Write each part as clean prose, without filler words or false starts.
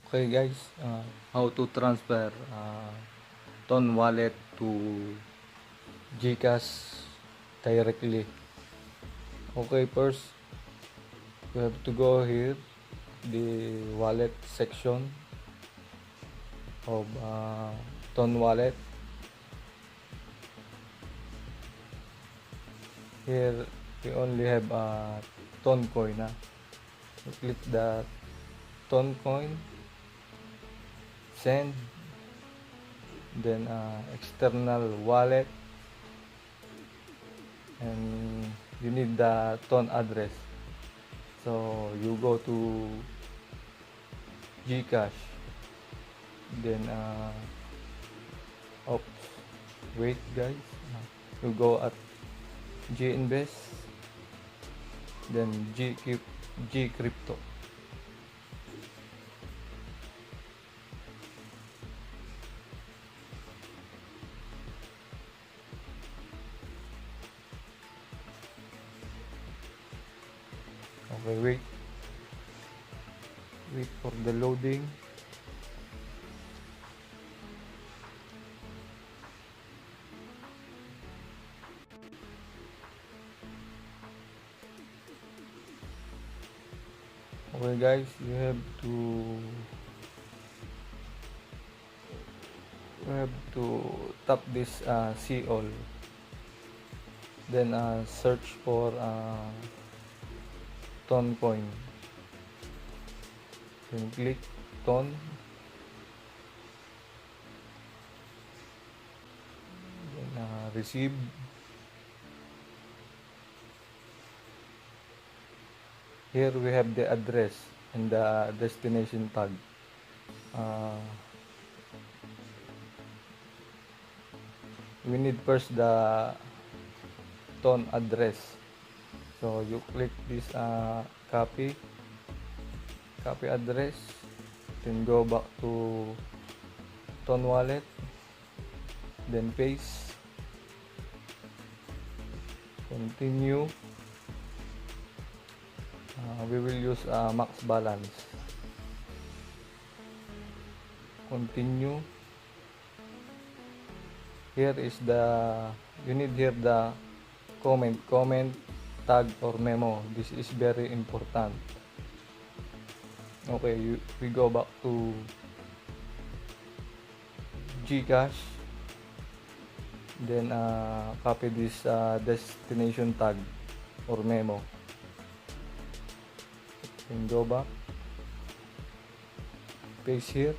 Okay guys, how to transfer Ton wallet to GCash directly. Okay, first we have to go here, the wallet section of Ton wallet. Here we only have Ton coin. You click the Ton coin, send, then external wallet, and you need the Ton address. So you go to GCash, then oops, wait guys, you go at GInvest, then G Crypto. Okay, wait for the loading. Okay guys, you have to tap this see all, then search for Ton coin, then click Ton, then receive. Here we have the address and the destination tag. uh, we need first the Ton address, so you click this copy address, then go back to Ton wallet, then paste, continue. We will use max balance, continue. Here is you need here the comment, tag or memo. This is very important. Okay, we go back to GCash, then copy this destination tag or memo, then go back, paste here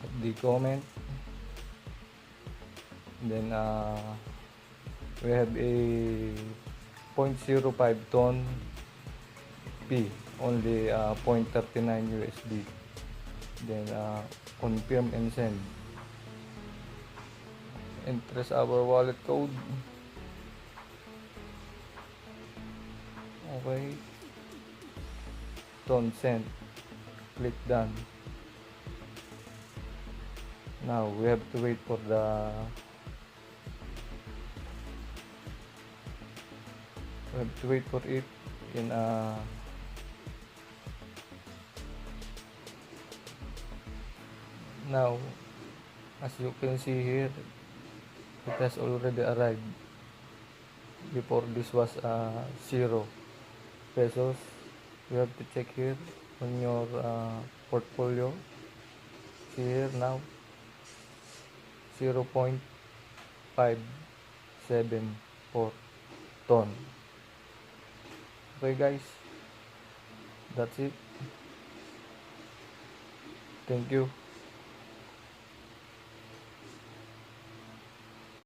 at the comment, then we have a 0.05 ton P, only 0.39 USD, then confirm and send. Enter our wallet code. Okay, Ton send, click done. Now we have to wait for it in now, as you can see here, it has already arrived. Before this was 0 pesos. You have to check here on your portfolio. See here now, 0.574 ton. Okay guys, that's it. Thank you.